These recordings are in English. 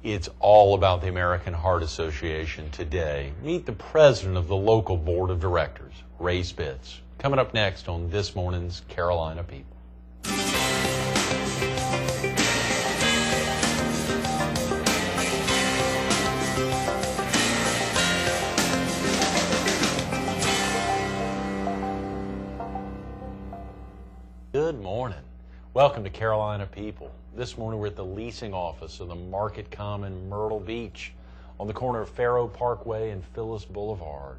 It's all about the American Heart Association today. Meet the president of the local board of directors, Ray Spitz. Coming up next on this morning's Carolina People. Good morning. Welcome to Carolina People. This morning we're at the leasing office of the Market Common Myrtle Beach on the corner of Faro Parkway and Phyllis Boulevard.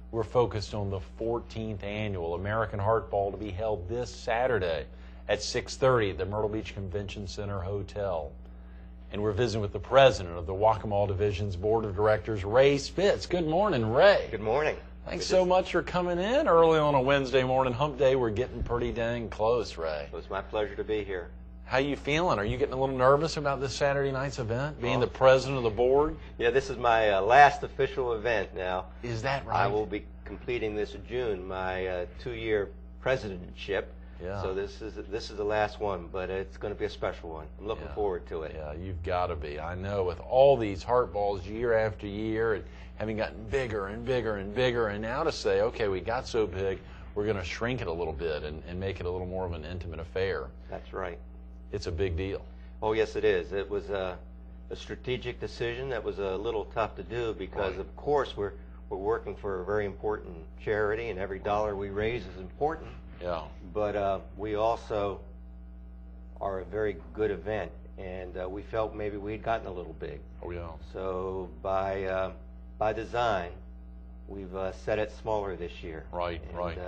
We're focused on the 14th annual American Heart Ball to be held this Saturday at 6:30 at the Myrtle Beach Convention Center Hotel. And we're visiting with the president of the Waccamaw Division's Board of Directors, Ray Spitz. Good morning, Ray. Good morning. Thanks so much for coming in early on a Wednesday morning. Hump day, we're getting pretty dang close, Ray. It was my pleasure to be here. How you feeling? Are you getting a little nervous about this Saturday night's event, being the president of the board? Yeah, this is my last official event now. Is that right? I will be completing this June, my 2-year presidentship. Yeah. So this is the last one, but it's going to be a special one. I'm looking forward to it. Yeah, you've got to be. I know with all these heart balls year after year and having gotten bigger and bigger and bigger, and now to say, okay, we got so big, we're going to shrink it a little bit and make it a little more of an intimate affair. That's right. It's a big deal. Oh, yes, it is. It was a strategic decision that was a little tough to do because, of course, we're working for a very important charity, and every dollar we raise is important. Yeah. But we also are a very good event, and we felt maybe we had gotten a little big. Oh, yeah. So by design, we've set it smaller this year. Right, and, right.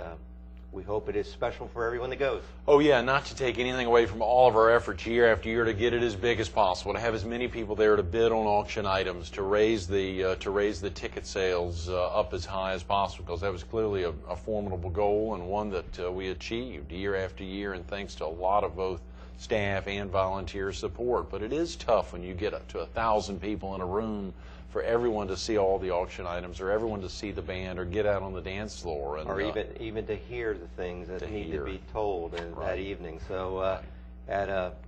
We hope it is special for everyone that goes. Oh, yeah, not to take anything away from all of our efforts year after year to get it as big as possible, to have as many people there to bid on auction items, to raise the ticket sales up as high as possible, because that was clearly a formidable goal and one that we achieved year after year, and thanks to a lot of both staff and volunteer support. But it is tough when you get up to 1,000 people in a room for everyone to see all the auction items, or everyone to see the band, or get out on the dance floor, and or even to hear the things that need to be told that evening. So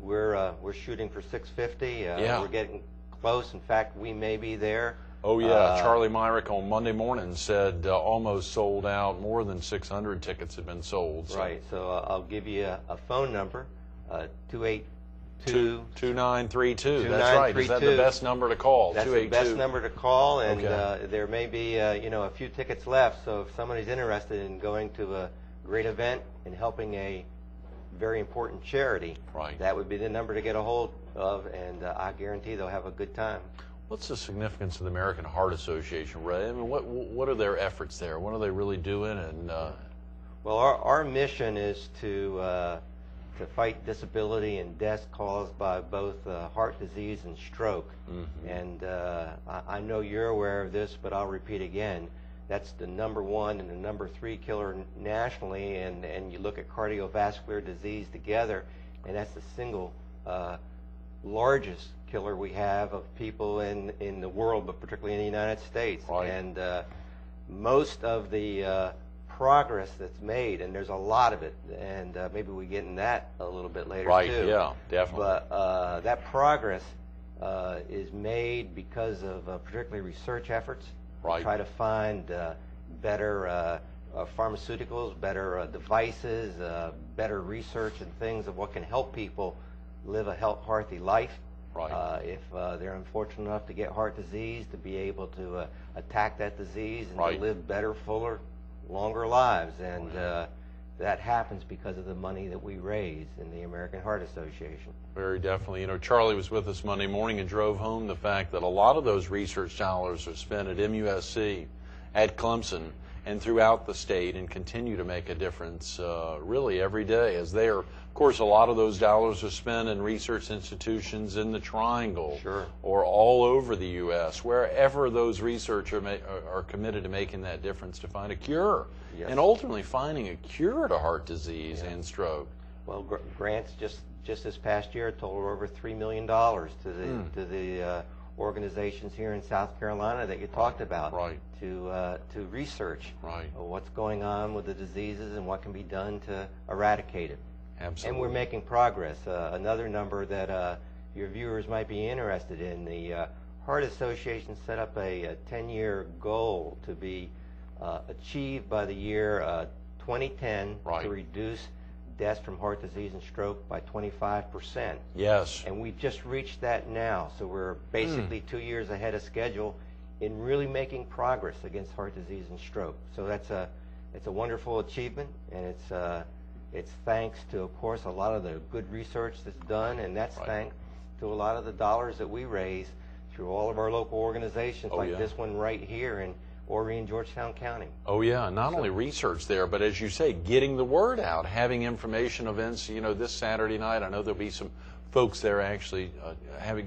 we're shooting for 650. We're getting close. In fact, we may be there. Oh yeah, Charlie Myrick on Monday morning said almost sold out. More than 600 tickets have been sold. So. Right. So I'll give you a phone number, 2932. That's right. Is that the best number to call? That's the best number to call, and there may be a few tickets left. So if somebody's interested in going to a great event and helping a very important charity, that would be the number to get a hold of, and I guarantee they'll have a good time. What's the significance of the American Heart Association, Ray? I mean, what are their efforts there? What are they really doing? And well, our mission is to fight disability and deaths caused by both heart disease and stroke. Mm-hmm. And I know you're aware of this, but I'll repeat again. That's the #1 and the #3 killer nationally, and you look at cardiovascular disease together, and that's the single largest killer we have of people in the world, but particularly in the United States. Right. And most of the progress that's made, and there's a lot of it, and maybe we get in that a little bit later too. Right, yeah, definitely. But that progress is made because of particularly research efforts. Right. Try to find better pharmaceuticals, better devices, better research and things of what can help people live a healthy life. Right. If they're unfortunate enough to get heart disease, to be able to attack that disease and to live better, fuller, longer lives, and that happens because of the money that we raise in the American Heart Association. Very definitely. You know, Charlie was with us Monday morning and drove home the fact that a lot of those research dollars are spent at MUSC, at Clemson, and throughout the state, and continue to make a difference really every day, as they are, of course, a lot of those dollars are spent in research institutions in the Triangle, or all over the U.S., wherever those researchers are committed to making that difference to find a cure, and ultimately finding a cure to heart disease and stroke. Well, grants just this past year totaled over $3 million to the organizations here in South Carolina that you talked about, to research what's going on with the diseases and what can be done to eradicate it. Absolutely. And we're making progress. Another number that your viewers might be interested in. The Heart Association set up a 10-year goal to be achieved by the year 2010 to reduce deaths from heart disease and stroke by 25%. Yes. And we've just reached that now, so we're basically 2 years ahead of schedule in really making progress against heart disease and stroke. So it's a wonderful achievement, and it's thanks to, of course, a lot of the good research that's done, and that's thanks to a lot of the dollars that we raise through all of our local organizations, like this one right here in Horry and Georgetown County. Oh yeah, not only research there, but as you say, getting the word out, having information events. You know, this Saturday night, I know there'll be some folks there actually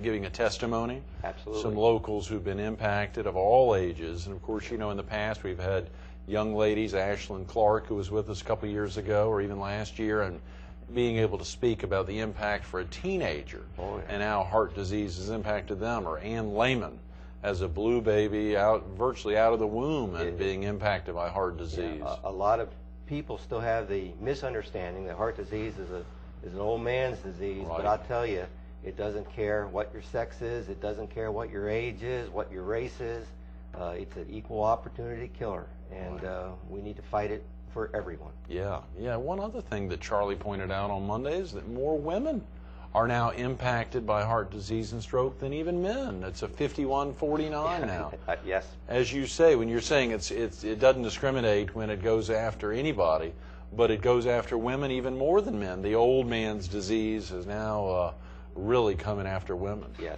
giving a testimony. Absolutely. Some locals who've been impacted of all ages, and of course, you know, in the past we've had young ladies, Ashlyn Clark, who was with us a couple years ago, or even last year, and being able to speak about the impact for a teenager and how heart disease has impacted them, or Ann Lehman as a blue baby virtually out of the womb and being impacted by heart disease. Yeah, a lot of people still have the misunderstanding that heart disease is an old man's disease, but I'll tell you, it doesn't care what your sex is, it doesn't care what your age is, what your race is. It's an equal opportunity killer, and we need to fight it for everyone. Yeah. One other thing that Charlie pointed out on Monday is that more women are now impacted by heart disease and stroke than even men. It's a 51-49 now. Yes. As you say, when you're saying it doesn't discriminate when it goes after anybody, but it goes after women even more than men. The old man's disease is now really coming after women. Yes.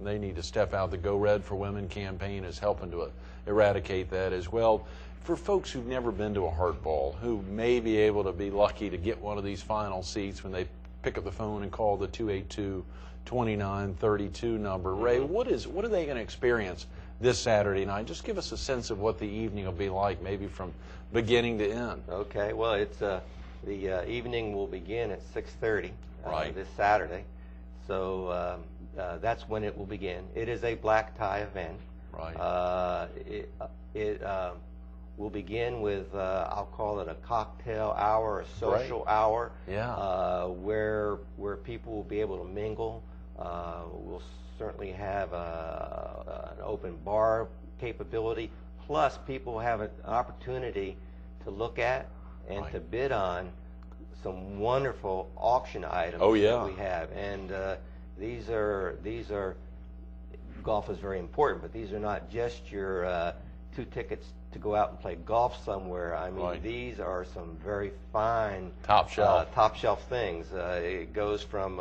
They need to step out. The Go Red for Women campaign is helping to eradicate that as well. For folks who've never been to a heart ball, who may be able to be lucky to get one of these final seats when they pick up the phone and call the 282-2932 number. Ray, what are they going to experience this Saturday night? Just give us a sense of what the evening will be like, maybe from beginning to end. Okay, well, it's the evening will begin at 6:30 this Saturday. So that's when it will begin. It is a black tie event. Right. It will begin with, I'll call it a cocktail hour, a social hour, where people will be able to mingle. We'll certainly have an open bar capability. Plus, people will have an opportunity to look at and to bid on some wonderful auction items that we have. And these are golf is very important, but these are not just your 2 tickets to go out and play golf somewhere. I mean, these are some very fine top shelf things. It goes from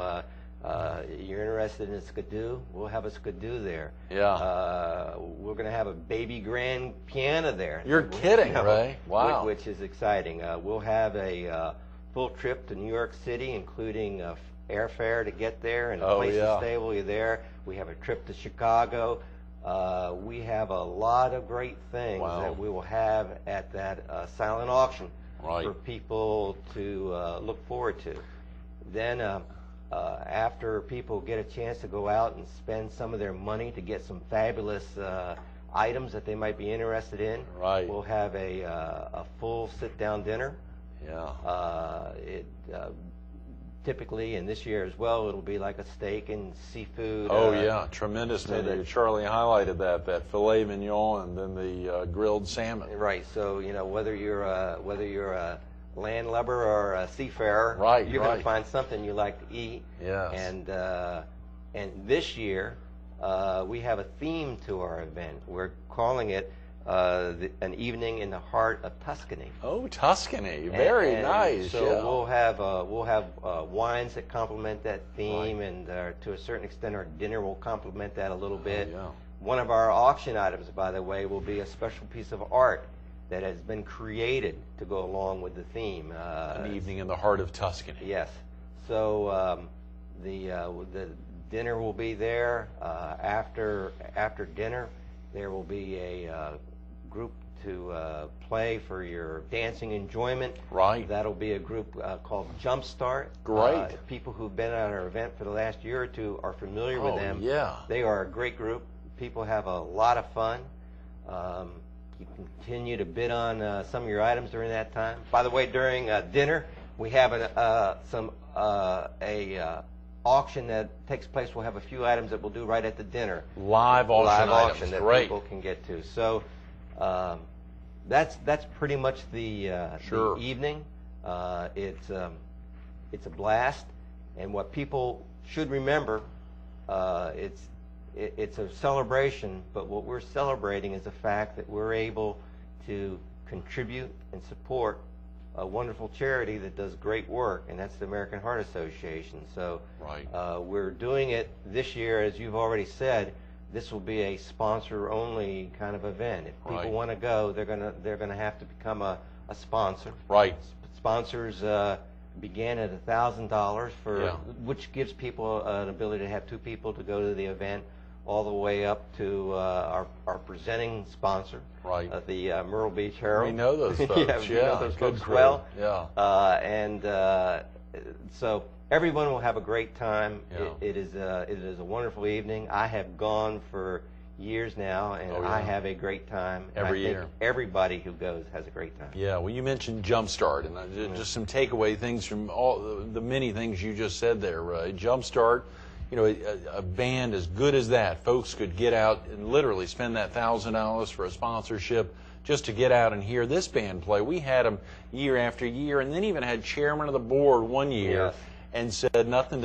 you're interested in a skidoo, we'll have a skidoo there. We're going to have a baby grand piano there. You're kidding, Ray? Wow. Which is exciting. We'll have a full trip to New York City, including airfare to get there and a place to stay while you're there. We have a trip to Chicago. We have a lot of great things that we will have at that silent auction for people to look forward to. Then after people get a chance to go out and spend some of their money to get some fabulous items that they might be interested in, we'll have a full sit-down dinner. Typically, and this year as well, it'll be like a steak and seafood. Tremendous menu. Charlie highlighted that filet mignon and then the grilled salmon. Right. So whether you're a landlubber or a seafarer, you're going to find something you like to eat. Yes. And this year we have a theme to our event. We're calling it an evening in the heart of Tuscany. Oh, Tuscany! Very nice. So we'll have wines that complement that theme, and to a certain extent, our dinner will complement that a little bit. One of our auction items, by the way, will be a special piece of art that has been created to go along with the theme. An evening in the heart of Tuscany. Yes. So the dinner will be there. After dinner, there will be a group to play for your dancing enjoyment. That'll be a group called Jumpstart. People who've been at our event for the last year or two are familiar with them. They are a great group. People have a lot of fun. You continue to bid on some of your items during that time. By the way, during dinner, we have an auction that takes place. We'll have a few items that we'll do right at the dinner. Live auction items. That Great. people can get to. So that's pretty much the evening. It's a blast, and what people should remember, it's a celebration, but what we're celebrating is the fact that we're able to contribute and support a wonderful charity that does great work, and that's the American Heart Association. So we're doing it this year, as you've already said. This will be a sponsor-only kind of event. If people want to go, they're gonna have to become a sponsor. Right. Sponsors began at $1,000 which gives people an ability to have 2 people to go to the event, all the way up to our presenting sponsor, the Myrtle Beach Herald. We know those folks. We know those folks well. Yeah. So everyone will have a great time. It is a wonderful evening. I have gone for years now, and I have a great time. Every year. Think everybody who goes has a great time. Yeah, well, you mentioned Jumpstart, and just some takeaway things from all the many things you just said there. Jumpstart, a band as good as that, folks could get out and literally spend that $1,000 for a sponsorship just to get out and hear this band play. We had them year after year, and then even had chairman of the board one year. And said nothing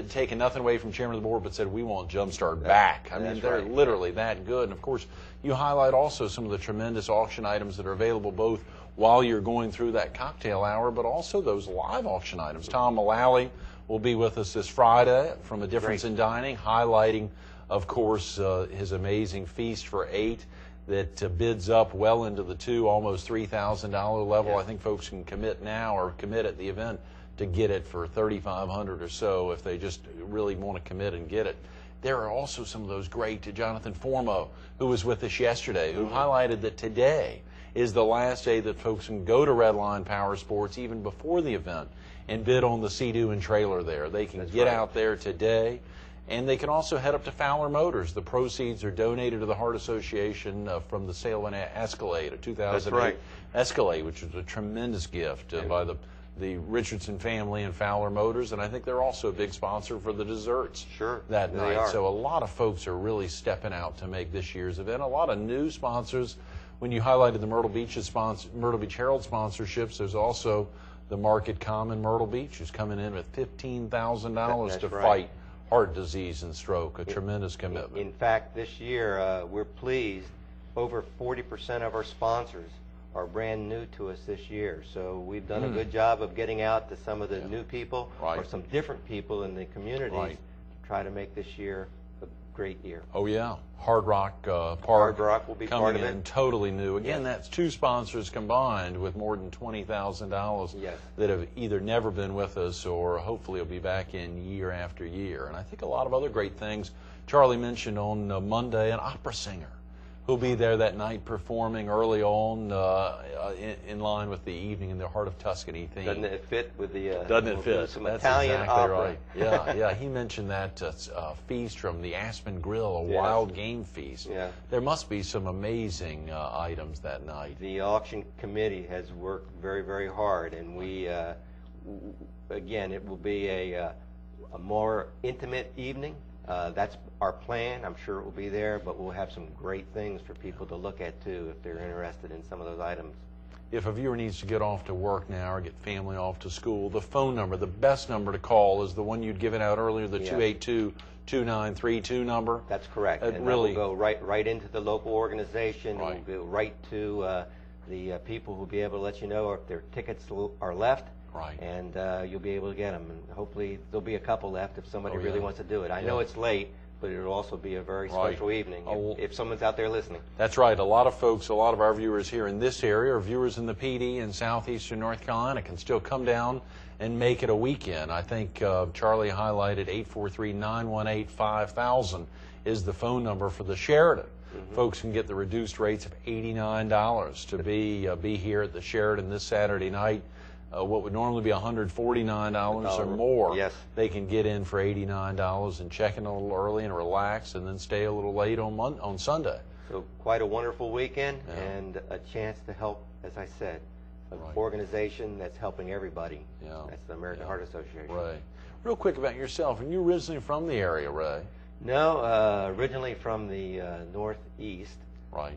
taking nothing away from chairman of the board, but said we want Jumpstart back. I mean, they're literally that good. And of course, you highlight also some of the tremendous auction items that are available both while you're going through that cocktail hour, but also those live auction items. Tom Mullally will be with us this Friday from A Difference in Dining, highlighting, of course, his amazing Feast for 8 that bids up well into the almost $3,000 level. I think folks can commit now or commit at the event to get it for $3,500 or so if they just really want to commit and get it. There are also some of those great, Jonathan Formo, who was with us yesterday, who highlighted that today is the last day that folks can go to Redline Power Sports even before the event and bid on the Sea-Doo and trailer there. They can get out there today, and they can also head up to Fowler Motors. The proceeds are donated to the Heart Association from the sale of an Escalade, a 2008 Escalade, which was a tremendous gift by the Richardson family and Fowler Motors, and I think they're also a big sponsor for the desserts that night. So a lot of folks are really stepping out to make this year's event. A lot of new sponsors. When you highlighted the Myrtle Beach Herald sponsorships, there's also the Market Common Myrtle Beach, who's coming in with $15,000 to fight heart disease and stroke. A tremendous commitment. In fact, this year we're pleased. Over 40% of our sponsors are brand new to us this year. So we've done a good job of getting out to some of the new people or some different people in the communities to try to make this year a great year. Oh yeah, Hard Rock Park. Hard Rock will be part of it. Coming in totally new. Again, that's 2 sponsors combined with more than $20,000 that have either never been with us or hopefully will be back in year after year. And I think a lot of other great things. Charlie mentioned on Monday an opera singer who'll be there that night performing early on in line with the Evening in the Heart of Tuscany theme. Doesn't it fit with the Doesn't it fit? some That's Italian exactly opera. right. Yeah. He mentioned that feast from the Aspen Grill, a wild game feast. There must be some amazing items that night. The auction committee has worked very, very hard, and we, again, it will be a more intimate evening. That's our plan. I'm sure it will be there, but we'll have some great things for people to look at too if they're interested in some of those items. If a viewer needs to get off to work now or get family off to school, the phone number, the best number to call is the one you'd given out earlier, the 282-2932 number. That's correct. And really that will go right into the local organization. It will go right to the people who will be able to let you know if their tickets are left. And you'll be able to get them. And hopefully there'll be a couple left if somebody really wants to do it. I know it's late, but it'll also be a very special evening if someone's out there listening. That's right. A lot of folks, a lot of our viewers here in this area, or viewers in the PD in southeastern North Carolina, can still come down and make it a weekend. I think Charlie highlighted 843-918-5000 is the phone number for the Sheridan. Folks can get the reduced rates of $89 to be here at the Sheridan this Saturday night. What would normally be $149 or more, they can get in for $89 and check in a little early and relax, and then stay a little late on Sunday. So quite a wonderful weekend and a chance to help, as I said, an organization that's helping everybody. That's the American Heart Association. Real quick about yourself, and you're originally from the area, Ray. No, originally from the Northeast. Right.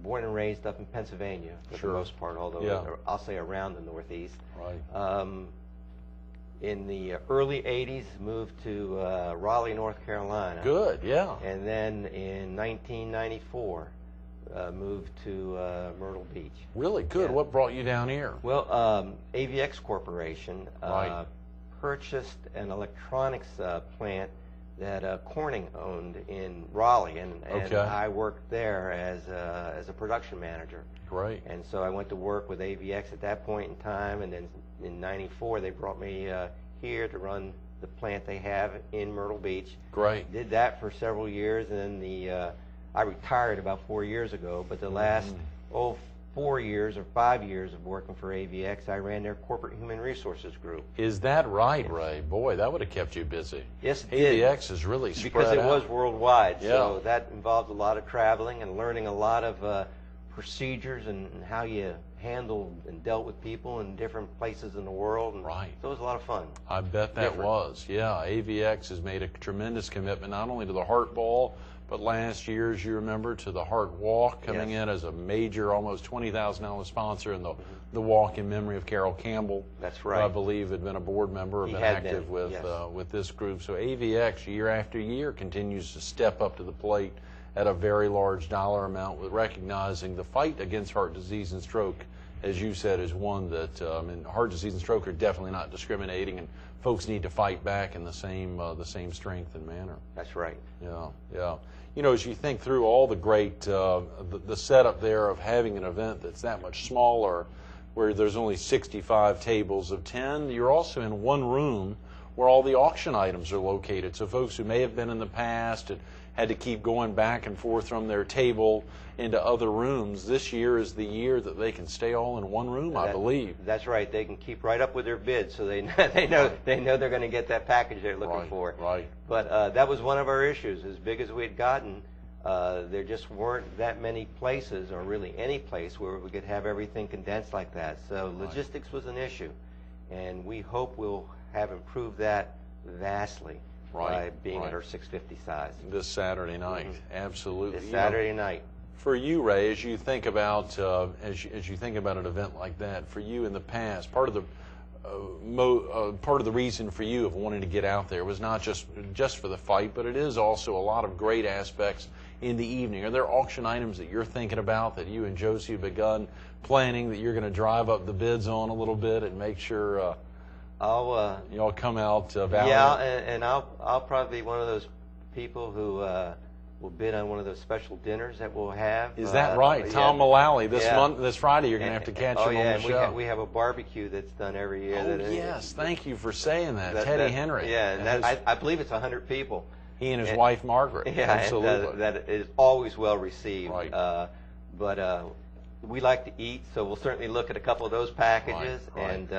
Born and raised up in Pennsylvania for Sure. the most part, although I'll say around the Northeast. Right. In the early 80s, moved to Raleigh, North Carolina. Good, yeah. And then in 1994, moved to Myrtle Beach. Really good. Yeah. What brought you down here? Well, AVX Corporation Right. purchased an electronics plant that Corning owned in Raleigh, and Okay. I worked there as a production manager. Great. And so I went to work with AVX at that point in time, and then in '94 they brought me here to run the plant they have in Myrtle Beach. Great. Did that for several years, and then I retired about 4 years ago. But the last 4 years or 5 years of working for AVX, I ran their corporate human resources group. Is that right, Ray? Boy, that would have kept you busy. Yes, it did. AVX is really spread Because it out. was worldwide, Yeah. so that involved a lot of traveling and learning a lot of procedures and how you handled and dealt with people in different places in the world. And Right. so it was a lot of fun. I bet that Different. was. Yeah, AVX has made a tremendous commitment not only to the Heart Ball, but last year, as you remember, to the Heart Walk, coming Yes. in as a major, almost $20,000 sponsor, and the walk in memory of Carol Campbell. That's Who right. I believe had been a board member, He been had active been, with yes. with this group. So AVX, year after year, continues to step up to the plate at a very large dollar amount, with recognizing the fight against heart disease and stroke, as you said, is one that and heart disease and stroke are definitely not discriminating, and folks need to fight back in the same strength and manner. That's right. Yeah, yeah. You know, as you think through all the great the setup there of having an event that's that much smaller, where there's only 65 tables of 10, you're also in one room where all the auction items are located. So folks who may have been in the past and had to keep going back and forth from their table into other rooms, this year is the year that they can stay all in one room, I believe. That's right. They can keep right up with their bids, so they know they're going to get that package they're looking Right, for. right. But that was one of our issues. As big as we had gotten, there just weren't that many places, or really any place, where we could have everything condensed like that. So logistics was an issue, and we hope we'll have improved that vastly by being at our 650 size. This Saturday night, absolutely. This You know, Saturday night. for you, Ray, as you think about as you think about an event like that, for you in the past, part of the reason for you of wanting to get out there was not just for the fight, but it is also a lot of great aspects in the evening. Are there auction items that you're thinking about that you and Josie have begun planning that you're going to drive up the bids on a little bit and make sure y'all come out valiant? Yeah, and I'll probably be one of those people who will bid on one of those special dinners that we'll have. Is that right? Tom Mullally, this Friday you're going to have to catch him on the and show. we have a barbecue that's done every year. Yes, thank you for saying that. Teddy Henry. Yeah, and I believe it's 100 people. He and his wife Margaret. Yeah, absolutely. and, that is always well received. Right. But we like to eat, so we'll certainly look at a couple of those packages. Right. And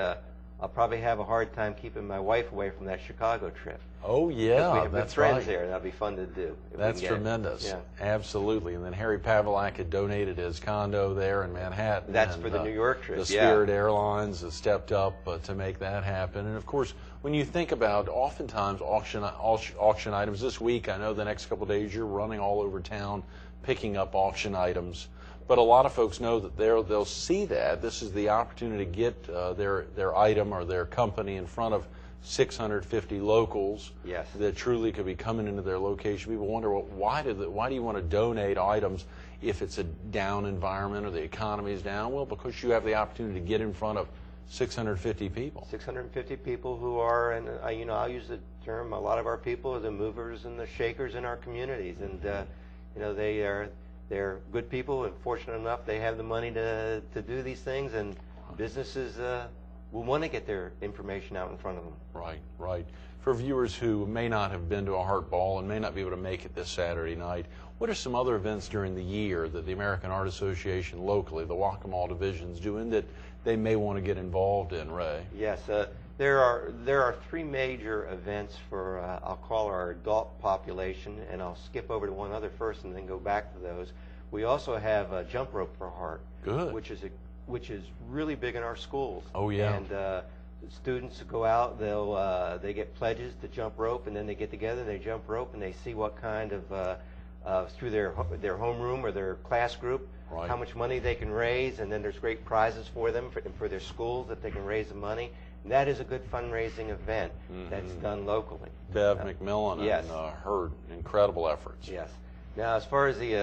I'll probably have a hard time keeping my wife away from that Chicago trip. Oh yeah, 'Cause we have good that's friends right. there. That'll be fun to do. if we That's can get it. tremendous. Yeah. Absolutely. And then Harry Pavlak had donated his condo there in Manhattan. That's and, for the New York trip, The yeah. Spirit Airlines has stepped up to make that happen. And of course, when you think about oftentimes auction items, this week, I know the next couple of days you're running all over town picking up auction items. But a lot of folks know that they'll see that. This is the opportunity to get their item or their company in front of 650 locals. Yes. That truly could be coming into their location. People wonder, well, why do you want to donate items if it's a down environment or the economy is down? Well, because you have the opportunity to get in front of 650 people. 650 people who are, and I'll use the term, a lot of our people are the movers and the shakers in our communities, and they're good people, and fortunate enough they have the money to do these things, and businesses will want to get their information out in front of them. Right, right. For viewers who may not have been to a Heart Ball and may not be able to make it this Saturday night, what are some other events during the year that the American Heart Association locally, the Waccamaw division's doing that they may want to get involved in, Ray? Yes, there are three major events for I'll call our adult population, and I'll skip over to one other first and then go back to those. We also have a jump rope for heart, Good. which is really big in our schools. Oh, yeah. And students go out, they get pledges to jump rope, and then they get together and they jump rope, and they see what kind of through their homeroom or their class group, right, how much money they can raise, and then there's great prizes for them for their schools that they can raise the money. And that is a good fundraising event that's done locally. Bev McMillan yes. and her incredible efforts. Yes. Now, as far as the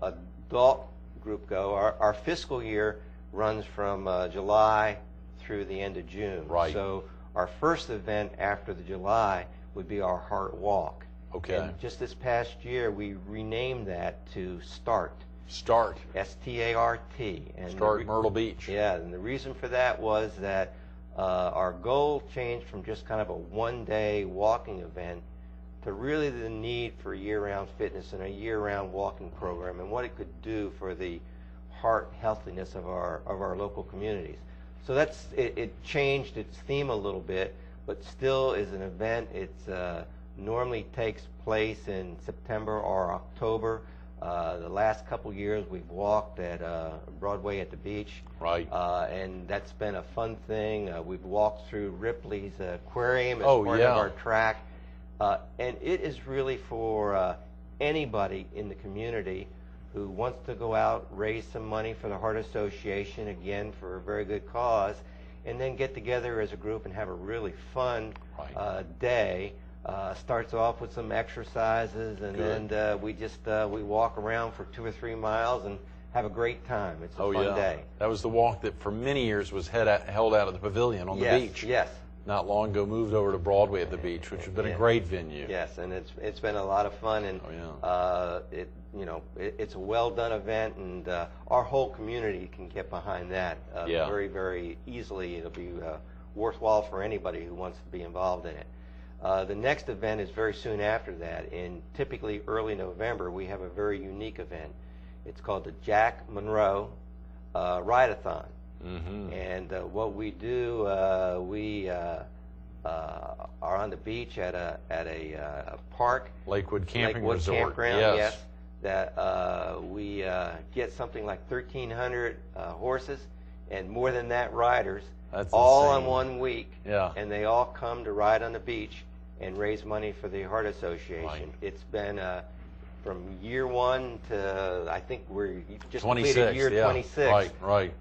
adult group go, our fiscal year runs from July through the end of June. Right. So our first event after the July would be our Heart Walk. Okay. And just this past year, we renamed that to START. START. S-T-A-R-T. And START Myrtle Beach. Yeah, and the reason for that was that our goal changed from just kind of a one-day walking event to really the need for year-round fitness and a year-round walking program and what it could do for the heart healthiness of our local communities. So that's it changed its theme a little bit, but still is an event. It's normally takes place in September or October. The last couple years we've walked at Broadway at the beach. Right. And that's been a fun thing. We've walked through Ripley's aquarium as part yeah. of our track. And it is really for anybody in the community who wants to go out, raise some money for the Heart Association, again, for a very good cause, and then get together as a group and have a really fun day. Starts off with some exercises, and good. then we walk around for 2 or 3 miles and have a great time. It's a fun day. That was the walk that for many years was held out at the pavilion on the beach. Yes. Not long ago moved over to Broadway at the beach, which has been a great venue. Yes, and it's been a lot of fun, and it's a well done event, and our whole community can get behind that very, very easily. It'll be worthwhile for anybody who wants to be involved in it. The next event is very soon after that. In typically early November, we have a very unique event. It's called the Jack Monroe Ride-a-thon. Mm-hmm. And what we do, we are on the beach at a park, Lakewood Camping Lakewood Resort. Campground, yes. That we get something like 1,300 horses and more than that riders, all on 1 week. Yeah. And they all come to ride on the beach and raise money for the Heart Association. Right. It's been from year 1 to I think we're just 26, completed year 26. Right.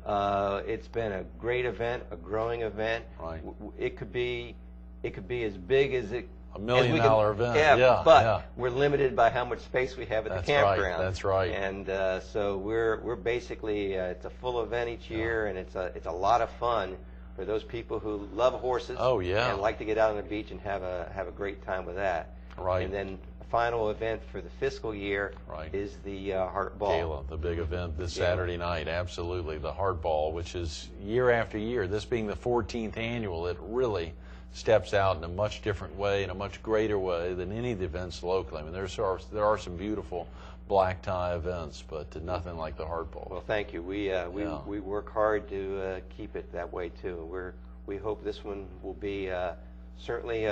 It's been a great event, a growing event. Right. It could be as big as it. $1 million event. Yeah, but we're limited by how much space we have at the campground. That's right. And so we're basically it's a full event each year, and it's a lot of fun for those people who love horses. Oh yeah. And like to get out on the beach and have a great time with that. Right. And then final event for the fiscal year is the Heart Ball. Gala, the big event this Saturday night, absolutely. The Heart Ball, which is year after year, this being the 14th annual, it really steps out in a much different way, in a much greater way than any of the events locally. I mean, there are some beautiful black tie events, but nothing like the Heart Ball. Well, thank you. We work hard to keep it that way too. We hope this one will be certainly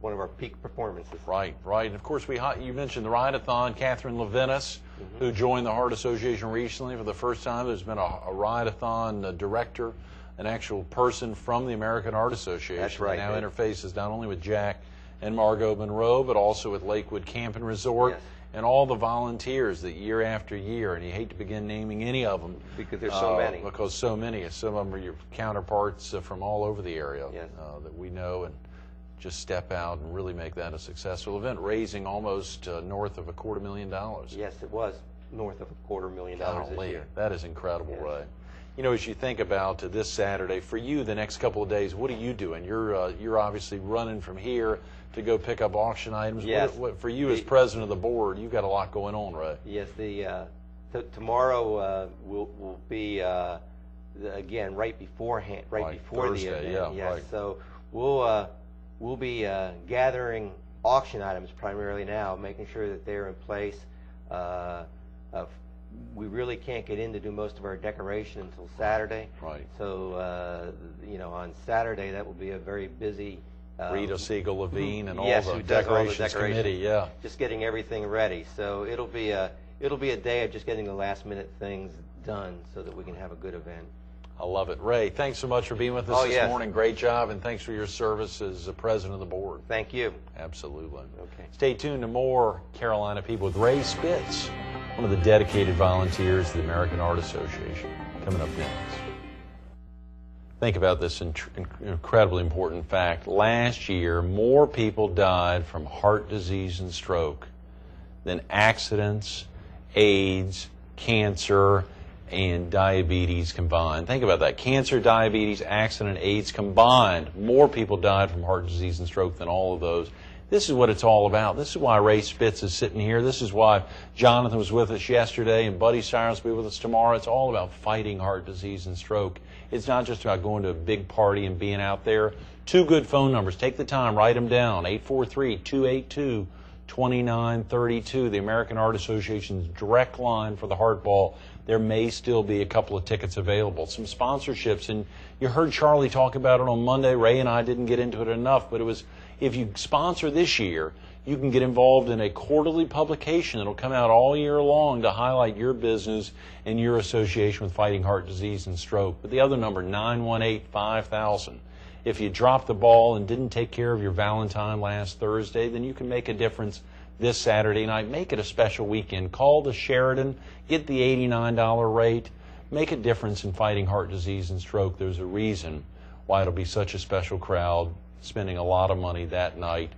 one of our peak performances. Right. And of course, you mentioned the Ride-a-thon, Catherine Levinas, who joined the Heart Association recently for the first time. There's been a Ride-a-thon director, an actual person from the American Heart Association. That's right. That now interfaces not only with Jack and Margot Monroe, but also with Lakewood Camping Resort. Yes. And all the volunteers that year after year, and you hate to begin naming any of them. Because there's so many. Because so many. Some of them are your counterparts from all over the area that we know and just step out and really make that a successful event, raising almost north of $250,000. Yes, it was north of $250,000 this year. That is incredible, Ray. You know, as you think about this Saturday, for you, the next couple of days, what are you doing? You're obviously running from here to go pick up auction items. Yes. What for you as president of the board, you've got a lot going on, Ray. Yes, tomorrow will be again right before Thursday, the event. Yeah, yes, right. so we'll be gathering auction items primarily now, making sure that they're in place. We really can't get in to do most of our decoration until Saturday. Right. So on Saturday that will be a very busy. Rita Siegel Levine and yes, all the who does all the decorations committee, just getting everything ready. So it'll be a day of just getting the last minute things done so that we can have a good event. I love it. Ray, thanks so much for being with us this yes. morning. Great job, and thanks for your service as the president of the board. Thank you. Absolutely. Okay. Stay tuned to more Carolina People with Ray Spitz, one of the dedicated volunteers of the American Heart Association, coming up next. Think about this incredibly important fact. Last year, more people died from heart disease and stroke than accidents, AIDS, cancer, and diabetes combined. Think about that. Cancer, diabetes, accident, AIDS combined, more people died from heart disease and stroke than all of those. This is what it's all about. This is why Ray Spitz is sitting here. This is why Jonathan was with us yesterday and Buddy Cyrus will be with us tomorrow. It's all about fighting heart disease and stroke. It's not just about going to a big party and being out there. 2 good phone numbers. Take the time. Write them down. 843-282-2932. The American Heart Association's direct line for the Heart Ball. There may still be a couple of tickets available. Some sponsorships. And you heard Charlie talk about it on Monday. Ray and I didn't get into it enough, but it was, if you sponsor this year, you can get involved in a quarterly publication that'll come out all year long to highlight your business and your association with fighting heart disease and stroke. But the other number, 918-5000. If you dropped the ball and didn't take care of your Valentine last Thursday, then you can make a difference this Saturday night. Make it a special weekend. Call the Sheridan, get the $89 rate, make a difference in fighting heart disease and stroke. There's a reason why it'll be such a special crowd spending a lot of money that night,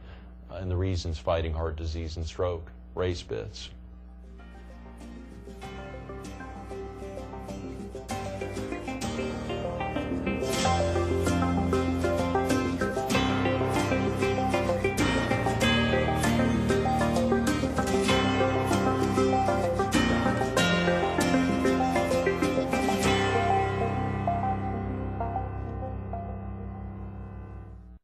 and the reasons fighting heart disease and stroke. Ray Spitz.